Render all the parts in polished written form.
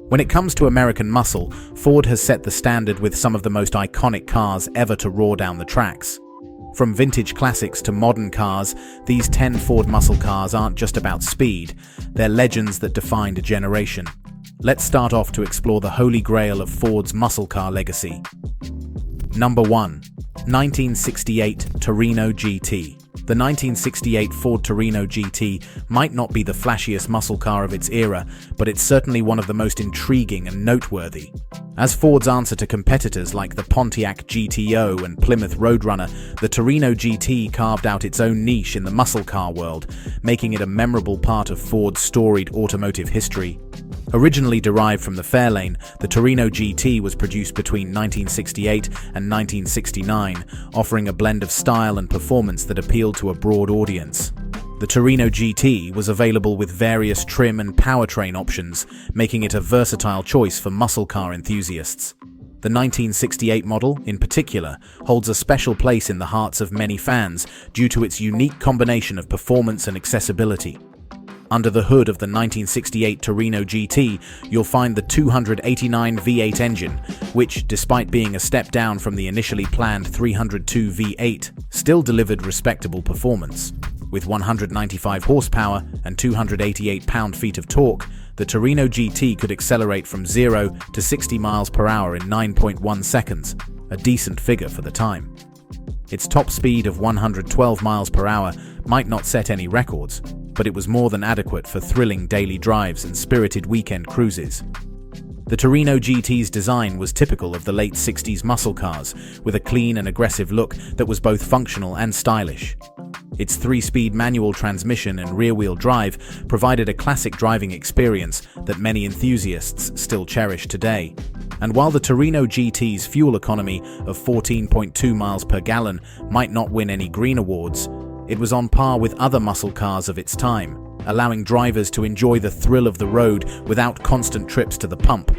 When it comes to American muscle, Ford has set the standard with some of the most iconic cars ever to roar down the tracks. From vintage classics to modern cars, these 10 Ford muscle cars aren't just about speed, they're legends that defined a generation. Let's start off to explore the holy grail of Ford's muscle car legacy. Number 1. 1968 Torino GT. The 1968 Ford Torino GT might not be the flashiest muscle car of its era, but it's certainly one of the most intriguing and noteworthy. As Ford's answer to competitors like the Pontiac GTO and Plymouth Roadrunner, the Torino GT carved out its own niche in the muscle car world, making it a memorable part of Ford's storied automotive history. Originally derived from the Fairlane, the Torino GT was produced between 1968 and 1969, offering a blend of style and performance that appealed to a broad audience. The Torino GT was available with various trim and powertrain options, making it a versatile choice for muscle car enthusiasts. The 1968 model, in particular, holds a special place in the hearts of many fans due to its unique combination of performance and accessibility. Under the hood of the 1968 Torino GT, you'll find the 289 V8 engine, which, despite being a step down from the initially planned 302 V8, still delivered respectable performance. With 195 horsepower and 288 pound-feet of torque, the Torino GT could accelerate from 0 to 60 miles per hour in 9.1 seconds, a decent figure for the time. Its top speed of 112 miles per hour might not set any records, but it was more than adequate for thrilling daily drives and spirited weekend cruises. The Torino GT's design was typical of the late 60s muscle cars, with a clean and aggressive look that was both functional and stylish. Its 3-speed manual transmission and rear-wheel drive provided a classic driving experience that many enthusiasts still cherish today. And while the Torino GT's fuel economy of 14.2 miles per gallon might not win any green awards, it was on par with other muscle cars of its time, allowing drivers to enjoy the thrill of the road without constant trips to the pump.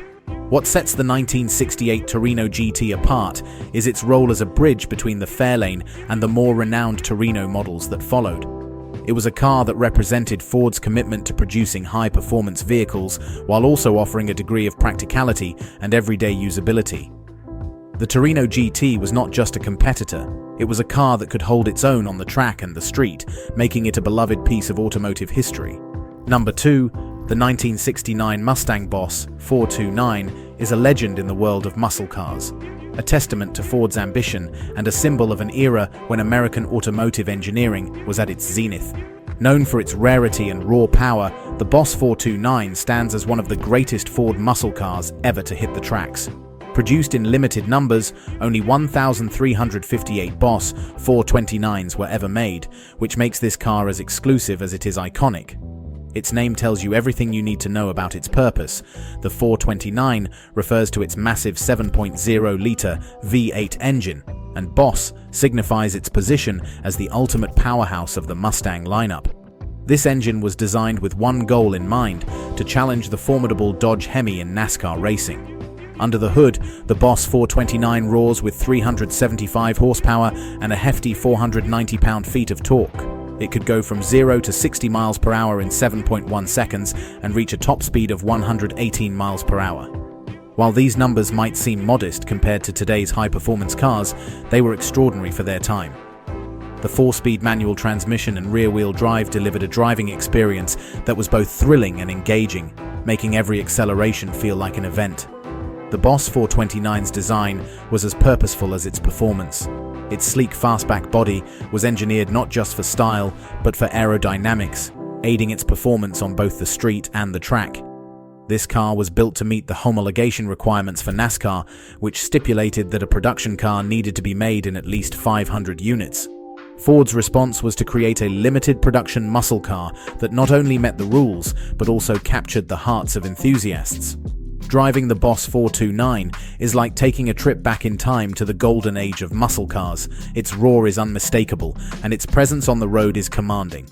What sets the 1968 Torino GT apart is its role as a bridge between the Fairlane and the more renowned Torino models that followed. It was a car that represented Ford's commitment to producing high-performance vehicles while also offering a degree of practicality and everyday usability. The Torino GT was not just a competitor, it was a car that could hold its own on the track and the street, making it a beloved piece of automotive history. Number 2. The 1969 Mustang Boss 429 is a legend in the world of muscle cars, a testament to Ford's ambition and a symbol of an era when American automotive engineering was at its zenith. Known for its rarity and raw power, the Boss 429 stands as one of the greatest Ford muscle cars ever to hit the tracks. Produced in limited numbers, only 1,358 Boss 429s were ever made, which makes this car as exclusive as it is iconic. Its name tells you everything you need to know about its purpose. The 429 refers to its massive 7.0-litre V8 engine, and Boss signifies its position as the ultimate powerhouse of the Mustang lineup. This engine was designed with one goal in mind: to challenge the formidable Dodge Hemi in NASCAR racing. Under the hood, the Boss 429 roars with 375 horsepower and a hefty 490 pound-feet of torque. It could go from 0 to 60 miles per hour in 7.1 seconds and reach a top speed of 118 miles per hour. While these numbers might seem modest compared to today's high-performance cars, they were extraordinary for their time. The 4-speed manual transmission and rear-wheel drive delivered a driving experience that was both thrilling and engaging, making every acceleration feel like an event. The Boss 429's design was as purposeful as its performance. Its sleek fastback body was engineered not just for style, but for aerodynamics, aiding its performance on both the street and the track. This car was built to meet the homologation requirements for NASCAR, which stipulated that a production car needed to be made in at least 500 units. Ford's response was to create a limited production muscle car that not only met the rules, but also captured the hearts of enthusiasts. Driving the Boss 429 is like taking a trip back in time to the golden age of muscle cars. Its roar is unmistakable, and its presence on the road is commanding.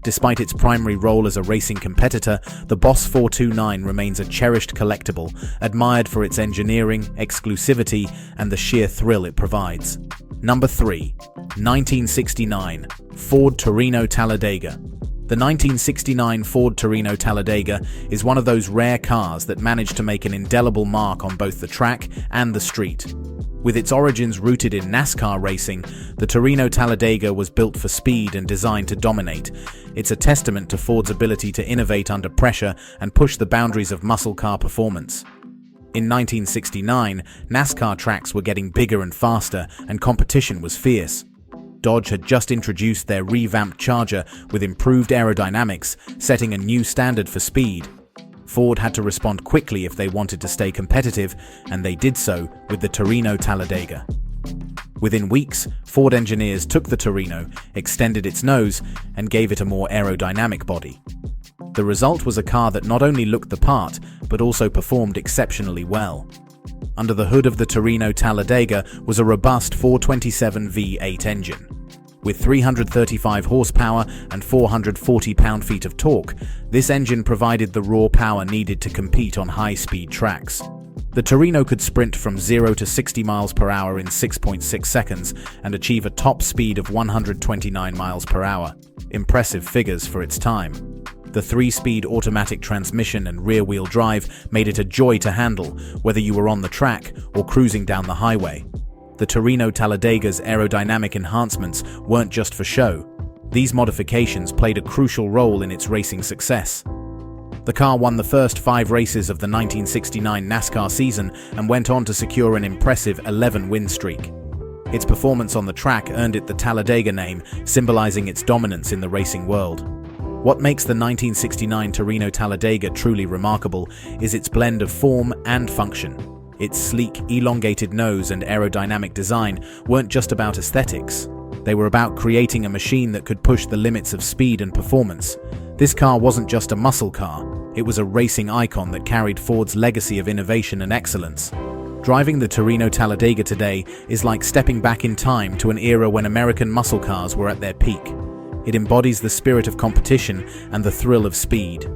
Despite its primary role as a racing competitor, the Boss 429 remains a cherished collectible, admired for its engineering, exclusivity, and the sheer thrill it provides. Number 3. 1969 Ford Torino Talladega. The 1969 Ford Torino Talladega is one of those rare cars that managed to make an indelible mark on both the track and the street. With its origins rooted in NASCAR racing, the Torino Talladega was built for speed and designed to dominate. It's a testament to Ford's ability to innovate under pressure and push the boundaries of muscle car performance. In 1969, NASCAR tracks were getting bigger and faster, and competition was fierce. Dodge had just introduced their revamped Charger with improved aerodynamics, setting a new standard for speed. Ford had to respond quickly if they wanted to stay competitive, and they did so with the Torino Talladega. Within weeks, Ford engineers took the Torino, extended its nose, and gave it a more aerodynamic body. The result was a car that not only looked the part, but also performed exceptionally well. Under the hood of the Torino Talladega was a robust 427 V8 engine. With 335 horsepower and 440 pound-feet of torque, this engine provided the raw power needed to compete on high-speed tracks. The Torino could sprint from 0 to 60 miles per hour in 6.6 seconds and achieve a top speed of 129 miles per hour. Impressive figures for its time. The 3-speed automatic transmission and rear-wheel drive made it a joy to handle, whether you were on the track or cruising down the highway. The Torino Talladega's aerodynamic enhancements weren't just for show. These modifications played a crucial role in its racing success. The car won the first 5 races of the 1969 NASCAR season and went on to secure an impressive 11-win streak. Its performance on the track earned it the Talladega name, symbolizing its dominance in the racing world. What makes the 1969 Torino Talladega truly remarkable is its blend of form and function. Its sleek, elongated nose and aerodynamic design weren't just about aesthetics. They were about creating a machine that could push the limits of speed and performance. This car wasn't just a muscle car, it was a racing icon that carried Ford's legacy of innovation and excellence. Driving the Torino Talladega today is like stepping back in time to an era when American muscle cars were at their peak. It embodies the spirit of competition and the thrill of speed.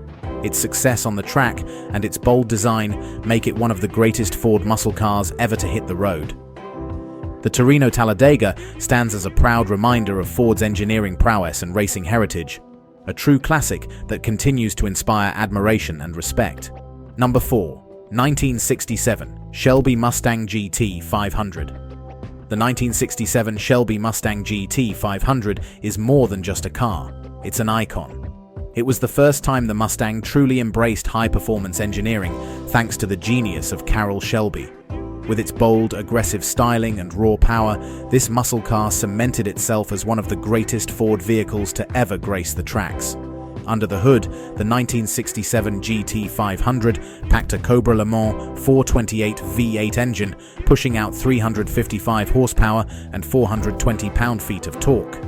Its success on the track and its bold design make it one of the greatest Ford muscle cars ever to hit the road. The Torino Talladega stands as a proud reminder of Ford's engineering prowess and racing heritage, a true classic that continues to inspire admiration and respect. Number 4. 1967 Shelby Mustang GT 500. The 1967 Shelby Mustang GT 500 is more than just a car, it's an icon. It was the first time the Mustang truly embraced high-performance engineering, thanks to the genius of Carroll Shelby. With its bold, aggressive styling and raw power, this muscle car cemented itself as one of the greatest Ford vehicles to ever grace the tracks. Under the hood, the 1967 GT 500 packed a Cobra Le Mans 428 V8 engine, pushing out 355 horsepower and 420 pound-feet of torque.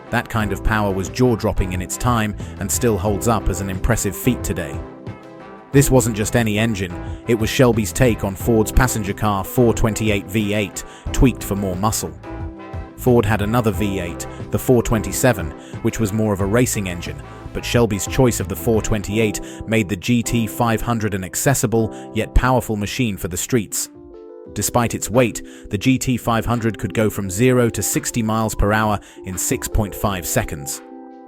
That kind of power was jaw-dropping in its time and still holds up as an impressive feat today. This wasn't just any engine, it was Shelby's take on Ford's passenger car 428 V8, tweaked for more muscle. Ford had another V8, the 427, which was more of a racing engine, but Shelby's choice of the 428 made the GT 500 an accessible yet powerful machine for the streets. Despite its weight, the GT 500 could go from 0 to 60 miles per hour in 6.5 seconds.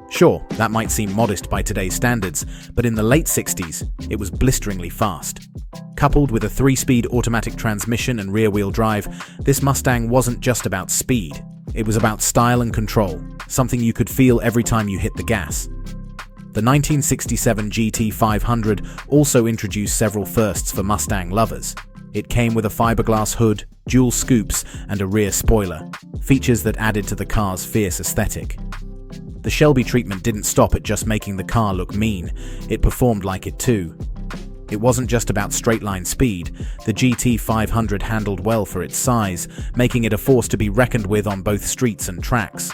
Sure, that might seem modest by today's standards, but in the late 60s, it was blisteringly fast. Coupled with a 3-speed automatic transmission and rear-wheel drive, this Mustang wasn't just about speed, it was about style and control, something you could feel every time you hit the gas. The 1967 GT 500 also introduced several firsts for Mustang lovers. It came with a fiberglass hood, dual scoops, and a rear spoiler, features that added to the car's fierce aesthetic. The Shelby treatment didn't stop at just making the car look mean, it performed like it too. It wasn't just about straight-line speed, the GT 500 handled well for its size, making it a force to be reckoned with on both streets and tracks.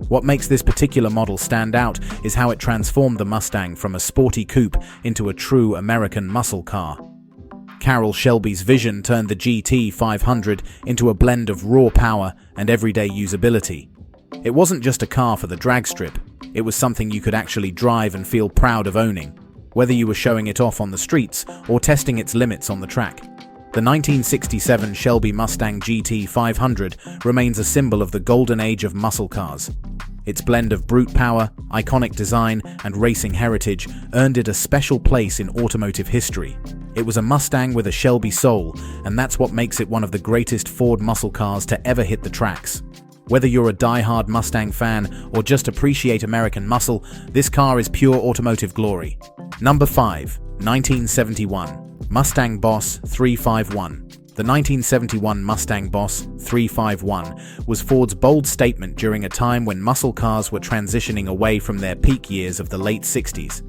What makes this particular model stand out is how it transformed the Mustang from a sporty coupe into a true American muscle car. Carroll Shelby's vision turned the GT 500 into a blend of raw power and everyday usability. It wasn't just a car for the drag strip, it was something you could actually drive and feel proud of owning, whether you were showing it off on the streets or testing its limits on the track. The 1967 Shelby Mustang GT 500 remains a symbol of the golden age of muscle cars. Its blend of brute power, iconic design, and racing heritage earned it a special place in automotive history. It was a Mustang with a Shelby soul, and that's what makes it one of the greatest Ford muscle cars to ever hit the tracks. Whether you're a die-hard Mustang fan or just appreciate American muscle, this car is pure automotive glory. Number 5. 1971 Mustang Boss 351. The 1971 Mustang Boss 351 was Ford's bold statement during a time when muscle cars were transitioning away from their peak years of the late 60s.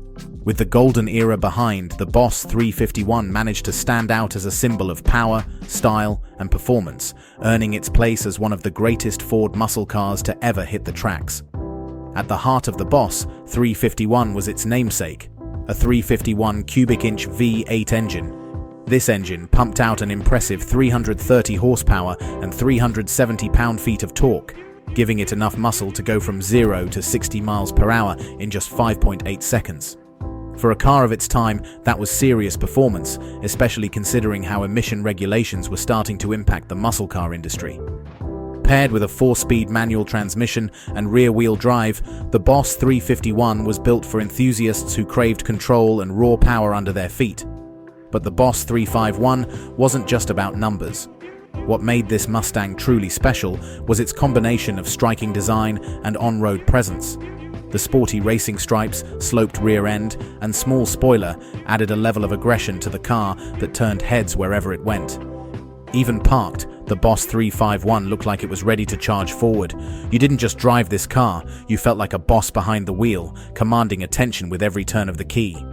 With the golden era behind, the Boss 351 managed to stand out as a symbol of power, style, and performance, earning its place as one of the greatest Ford muscle cars to ever hit the tracks. At the heart of the Boss 351 was its namesake, a 351 cubic inch V8 engine. This engine pumped out an impressive 330 horsepower and 370 pound-feet of torque, giving it enough muscle to go from 0 to 60 miles per hour in just 5.8 seconds. For a car of its time, that was serious performance, especially considering how emission regulations were starting to impact the muscle car industry. Paired with a 4-speed manual transmission and rear-wheel drive, the Boss 351 was built for enthusiasts who craved control and raw power under their feet. But the Boss 351 wasn't just about numbers. What made this Mustang truly special was its combination of striking design and on-road presence. The sporty racing stripes, sloped rear end, and small spoiler added a level of aggression to the car that turned heads wherever it went. Even parked, the Boss 351 looked like it was ready to charge forward. You didn't just drive this car, you felt like a boss behind the wheel, commanding attention with every turn of the key.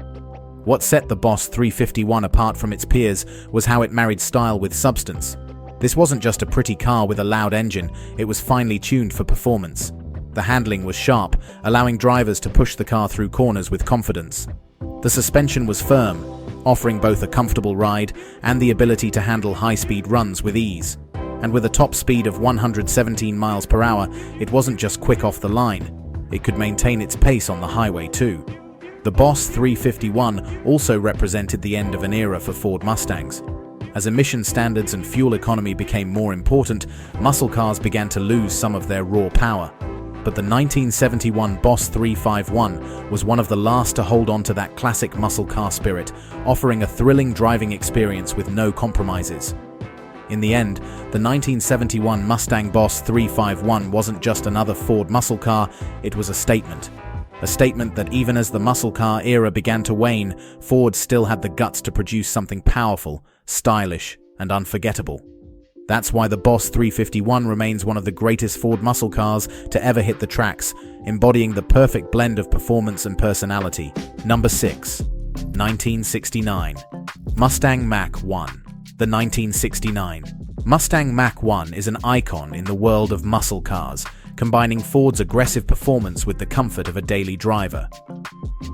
What set the Boss 351 apart from its peers was how it married style with substance. This wasn't just a pretty car with a loud engine, it was finely tuned for performance. The handling was sharp, allowing drivers to push the car through corners with confidence. The suspension was firm, offering both a comfortable ride and the ability to handle high-speed runs with ease. And with a top speed of 117 miles per hour, it wasn't just quick off the line, it could maintain its pace on the highway too. The Boss 351 also represented the end of an era for Ford Mustangs. As emission standards and fuel economy became more important, muscle cars began to lose some of their raw power. But the 1971 Boss 351 was one of the last to hold on to that classic muscle car spirit, offering a thrilling driving experience with no compromises. In the end, the 1971 Mustang Boss 351 wasn't just another Ford muscle car, it was a statement. A statement that even as the muscle car era began to wane, Ford still had the guts to produce something powerful, stylish, and unforgettable. That's why the Boss 351 remains one of the greatest Ford muscle cars to ever hit the tracks, embodying the perfect blend of performance and personality. Number 6. 1969 Mustang Mach-1. The 1969 Mustang Mach-1 is an icon in the world of muscle cars, combining Ford's aggressive performance with the comfort of a daily driver.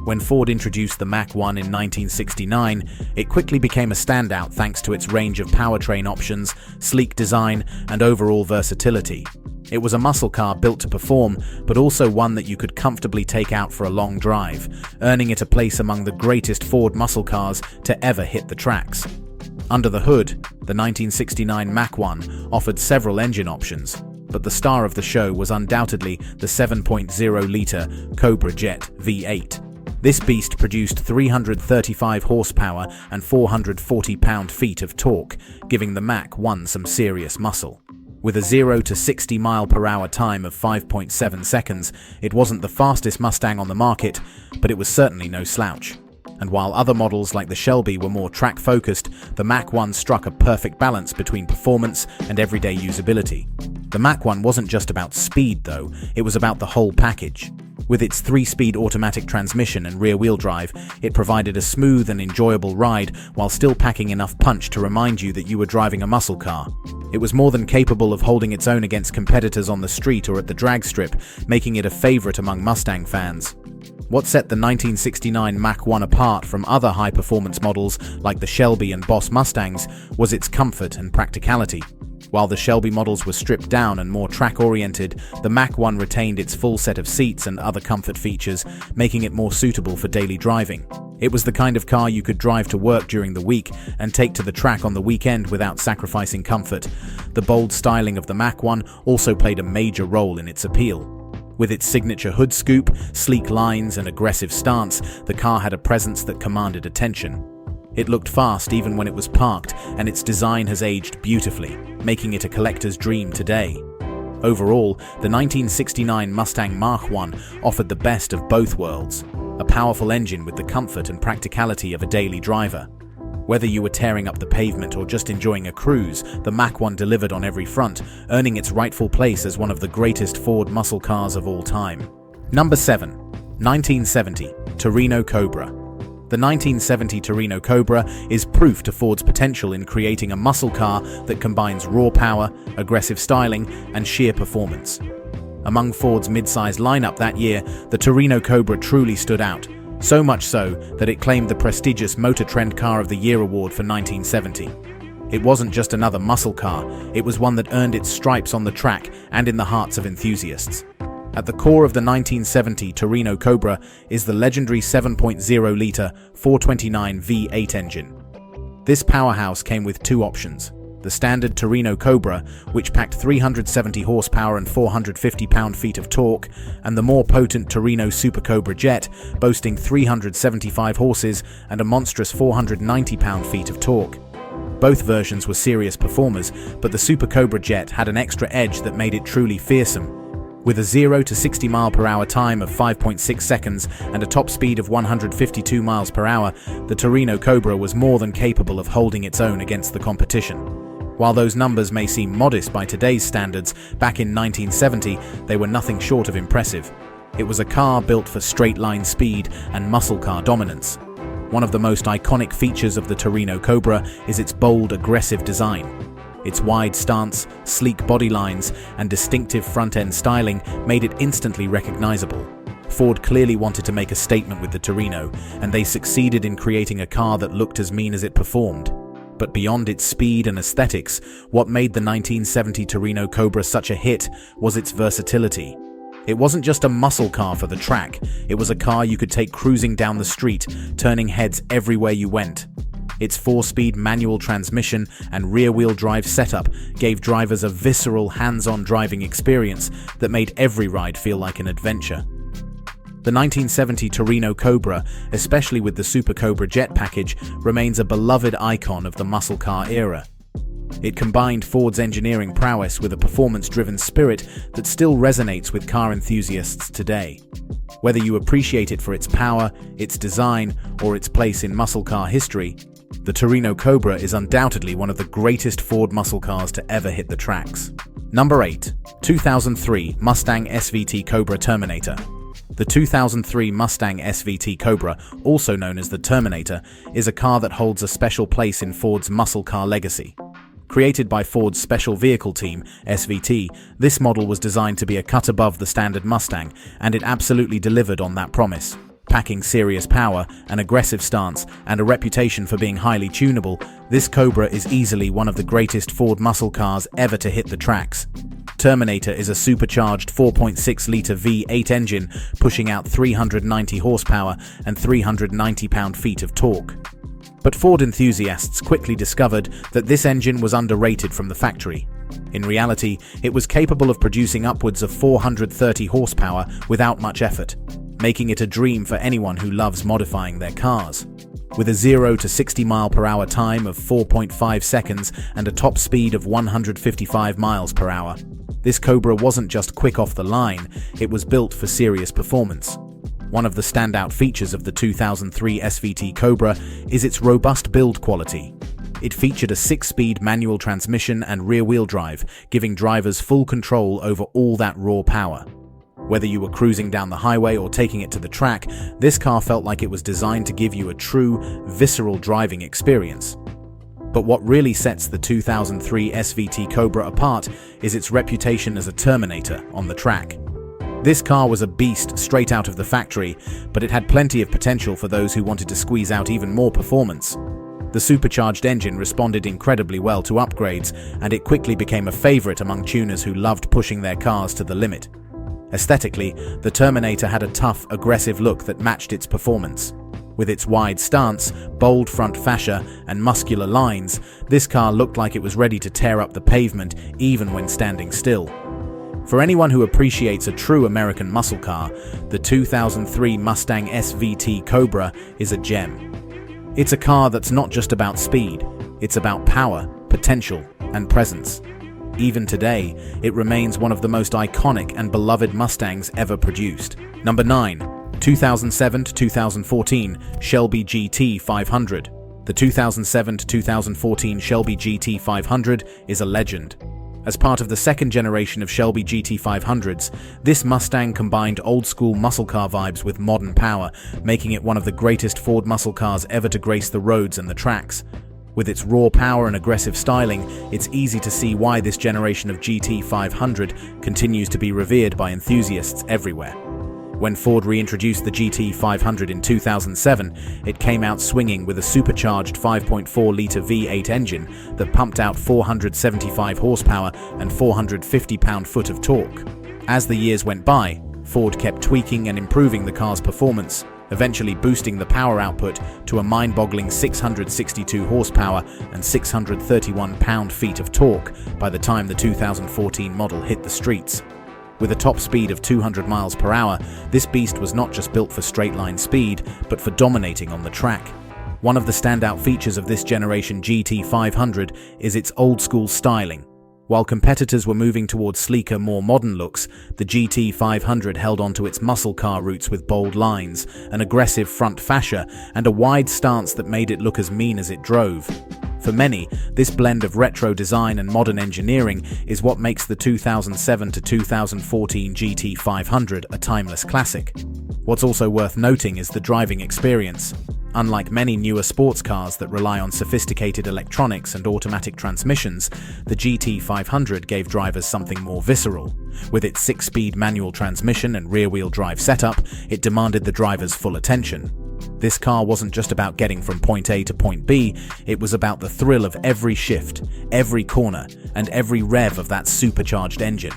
When Ford introduced the Mach-1 in 1969, it quickly became a standout thanks to its range of powertrain options, sleek design, and overall versatility. It was a muscle car built to perform, but also one that you could comfortably take out for a long drive, earning it a place among the greatest Ford muscle cars to ever hit the tracks. Under the hood, the 1969 Mach-1 offered several engine options, but the star of the show was undoubtedly the 7.0-liter Cobra Jet V8. This beast produced 335 horsepower and 440 pound-feet of torque, giving the Mach-1 some serious muscle. With a 0 to 60 mile per hour time of 5.7 seconds, it wasn't the fastest Mustang on the market, but it was certainly no slouch. And while other models like the Shelby were more track-focused, the Mach-1 struck a perfect balance between performance and everyday usability. The Mach-1 wasn't just about speed though, it was about the whole package. With its 3-speed automatic transmission and rear-wheel drive, it provided a smooth and enjoyable ride while still packing enough punch to remind you that you were driving a muscle car. It was more than capable of holding its own against competitors on the street or at the drag strip, making it a favorite among Mustang fans. What set the 1969 Mach-1 apart from other high-performance models like the Shelby and Boss Mustangs was its comfort and practicality. While the Shelby models were stripped down and more track-oriented, the Mach-1 retained its full set of seats and other comfort features, making it more suitable for daily driving. It was the kind of car you could drive to work during the week and take to the track on the weekend without sacrificing comfort. The bold styling of the Mach-1 also played a major role in its appeal. With its signature hood scoop, sleek lines, and aggressive stance, the car had a presence that commanded attention. It looked fast even when it was parked, and its design has aged beautifully, making it a collector's dream today. Overall, the 1969 Mustang Mach-1 offered the best of both worlds, a powerful engine with the comfort and practicality of a daily driver. Whether you were tearing up the pavement or just enjoying a cruise, the Mach-1 delivered on every front, earning its rightful place as one of the greatest Ford muscle cars of all time. Number 7. 1970 Torino Cobra. The 1970 Torino Cobra is proof to Ford's potential in creating a muscle car that combines raw power, aggressive styling, and sheer performance. Among Ford's mid-size lineup that year, the Torino Cobra truly stood out, so much so that it claimed the prestigious Motor Trend Car of the Year award for 1970. It wasn't just another muscle car, it was one that earned its stripes on the track and in the hearts of enthusiasts. At the core of the 1970 Torino Cobra is the legendary 7.0-litre 429 V8 engine. This powerhouse came with two options: the standard Torino Cobra, which packed 370 horsepower and 450 pound-feet of torque, and the more potent Torino Super Cobra Jet, boasting 375 horses and a monstrous 490 pound-feet of torque. Both versions were serious performers, but the Super Cobra Jet had an extra edge that made it truly fearsome. With a 0 to 60 mph time of 5.6 seconds and a top speed of 152 miles per hour, the Torino Cobra was more than capable of holding its own against the competition. While those numbers may seem modest by today's standards, back in 1970 they were nothing short of impressive. It was a car built for straight-line speed and muscle car dominance. One of the most iconic features of the Torino Cobra is its bold, aggressive design. Its wide stance, sleek body lines, and distinctive front-end styling made it instantly recognizable. Ford clearly wanted to make a statement with the Torino, and they succeeded in creating a car that looked as mean as it performed. But beyond its speed and aesthetics, what made the 1970 Torino Cobra such a hit was its versatility. It wasn't just a muscle car for the track, it was a car you could take cruising down the street, turning heads everywhere you went. Its 4-speed manual transmission and rear-wheel drive setup gave drivers a visceral, hands-on driving experience that made every ride feel like an adventure. The 1970 Torino Cobra, especially with the Super Cobra Jet package, remains a beloved icon of the muscle car era. It combined Ford's engineering prowess with a performance-driven spirit that still resonates with car enthusiasts today. Whether you appreciate it for its power, its design, or its place in muscle car history, the Torino Cobra is undoubtedly one of the greatest Ford muscle cars to ever hit the tracks. Number 8. 2003 Mustang SVT Cobra Terminator. The 2003 Mustang SVT Cobra, also known as the Terminator, is a car that holds a special place in Ford's muscle car legacy. Created by Ford's Special Vehicle Team, SVT, this model was designed to be a cut above the standard Mustang, and it absolutely delivered on that promise. Packing serious power, an aggressive stance, and a reputation for being highly tunable, this Cobra is easily one of the greatest Ford muscle cars ever to hit the tracks. Terminator is a supercharged 4.6-litre V8 engine pushing out 390 horsepower and 390 pound-feet of torque. But Ford enthusiasts quickly discovered that this engine was underrated from the factory. In reality, it was capable of producing upwards of 430 horsepower without much effort, making it a dream for anyone who loves modifying their cars. With a 0 to 60 mph time of 4.5 seconds and a top speed of 155 miles per hour, this Cobra wasn't just quick off the line, it was built for serious performance. One of the standout features of the 2003 SVT Cobra is its robust build quality. It featured a 6-speed manual transmission and rear-wheel drive, giving drivers full control over all that raw power. Whether you were cruising down the highway or taking it to the track, this car felt like it was designed to give you a true, visceral driving experience. But what really sets the 2003 SVT Cobra apart is its reputation as a Terminator on the track. This car was a beast straight out of the factory, but it had plenty of potential for those who wanted to squeeze out even more performance. The supercharged engine responded incredibly well to upgrades, and it quickly became a favorite among tuners who loved pushing their cars to the limit. Aesthetically, the Terminator had a tough, aggressive look that matched its performance. With its wide stance, bold front fascia, and muscular lines, this car looked like it was ready to tear up the pavement even when standing still. For anyone who appreciates a true American muscle car, the 2003 Mustang SVT Cobra is a gem. It's a car that's not just about speed, it's about power, potential, and presence. Even today, it remains one of the most iconic and beloved Mustangs ever produced. Number 9. 2007 to 2014 Shelby GT 500. The 2007 to 2014 Shelby GT 500 is a legend. As part of the second generation of Shelby GT 500s, this Mustang combined old-school muscle car vibes with modern power, making it one of the greatest Ford muscle cars ever to grace the roads and the tracks. With its raw power and aggressive styling, it's easy to see why this generation of GT 500 continues to be revered by enthusiasts everywhere. When Ford reintroduced the GT 500 in 2007, it came out swinging with a supercharged 5.4-litre V8 engine that pumped out 475 horsepower and 450 pound-foot of torque. As the years went by, Ford kept tweaking and improving the car's performance, eventually boosting the power output to a mind-boggling 662 horsepower and 631 pound-feet of torque by the time the 2014 model hit the streets. With a top speed of 200 miles per hour, this beast was not just built for straight-line speed, but for dominating on the track. One of the standout features of this generation GT 500 is its old-school styling. While competitors were moving towards sleeker, more modern looks, the GT 500 held onto its muscle car roots with bold lines, an aggressive front fascia, and a wide stance that made it look as mean as it drove. For many, this blend of retro design and modern engineering is what makes the 2007 to 2014 GT 500 a timeless classic. What's also worth noting is the driving experience. Unlike many newer sports cars that rely on sophisticated electronics and automatic transmissions, the GT 500 gave drivers something more visceral. With its 6-speed manual transmission and rear-wheel drive setup, it demanded the driver's full attention. This car wasn't just about getting from point A to point B, it was about the thrill of every shift, every corner, and every rev of that supercharged engine.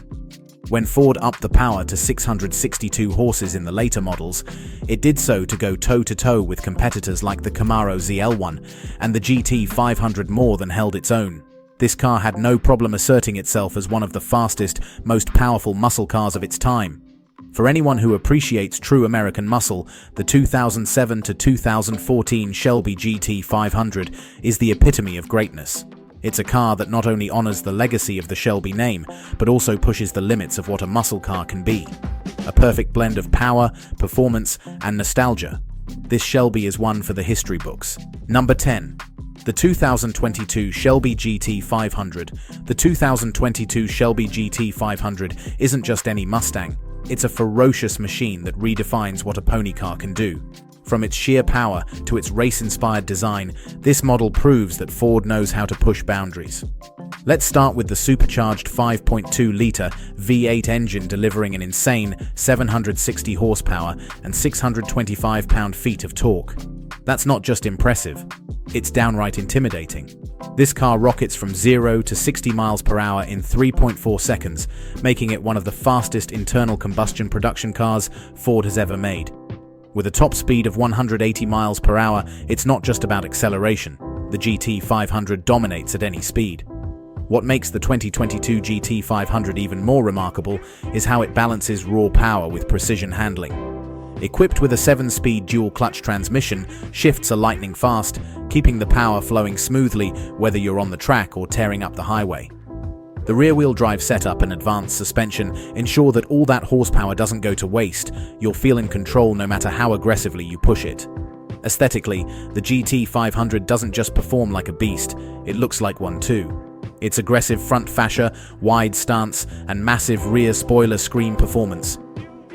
When Ford upped the power to 662 horses in the later models, it did so to go toe-to-toe with competitors like the Camaro ZL1, and the GT 500 more than held its own. This car had no problem asserting itself as one of the fastest, most powerful muscle cars of its time. For anyone who appreciates true American muscle, the 2007 to 2014 Shelby GT 500 is the epitome of greatness. It's a car that not only honors the legacy of the Shelby name, but also pushes the limits of what a muscle car can be. A perfect blend of power, performance, and nostalgia. This Shelby is one for the history books. Number 10. The 2022 Shelby GT 500. The 2022 Shelby GT 500 isn't just any Mustang. It's a ferocious machine that redefines what a pony car can do. From its sheer power to its race-inspired design, this model proves that Ford knows how to push boundaries. Let's start with the supercharged 5.2-litre V8 engine delivering an insane 760 horsepower and 625 pound-feet of torque. That's not just impressive, it's downright intimidating. This car rockets from 0 to 60 miles per hour in 3.4 seconds, making it one of the fastest internal combustion production cars Ford has ever made. With a top speed of 180 miles per hour, it's not just about acceleration. The GT 500 dominates at any speed. What makes the 2022 GT 500 even more remarkable is how it balances raw power with precision handling. Equipped with a 7-speed dual-clutch transmission, shifts are lightning fast, keeping the power flowing smoothly whether you're on the track or tearing up the highway. The rear-wheel drive setup and advanced suspension ensure that all that horsepower doesn't go to waste. You'll feel in control no matter how aggressively you push it. Aesthetically, the GT 500 doesn't just perform like a beast, it looks like one too. Its aggressive front fascia, wide stance, and massive rear spoiler screen performance.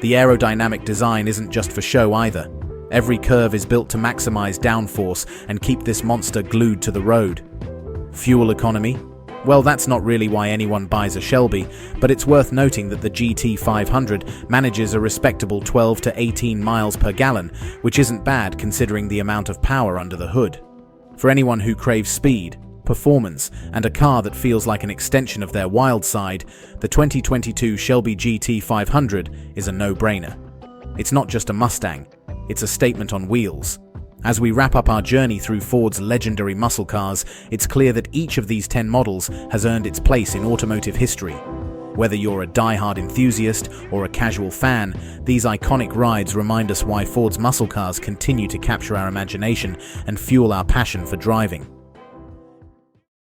The aerodynamic design isn't just for show either. Every curve is built to maximize downforce and keep this monster glued to the road. Fuel economy? Well, that's not really why anyone buys a Shelby, but it's worth noting that the GT 500 manages a respectable 12 to 18 miles per gallon, which isn't bad considering the amount of power under the hood. For anyone who craves speed, performance, and a car that feels like an extension of their wild side, the 2022 Shelby GT 500 is a no-brainer. It's not just a Mustang, it's a statement on wheels. As we wrap up our journey through Ford's legendary muscle cars, it's clear that each of these 10 models has earned its place in automotive history. Whether you're a die-hard enthusiast or a casual fan, these iconic rides remind us why Ford's muscle cars continue to capture our imagination and fuel our passion for driving.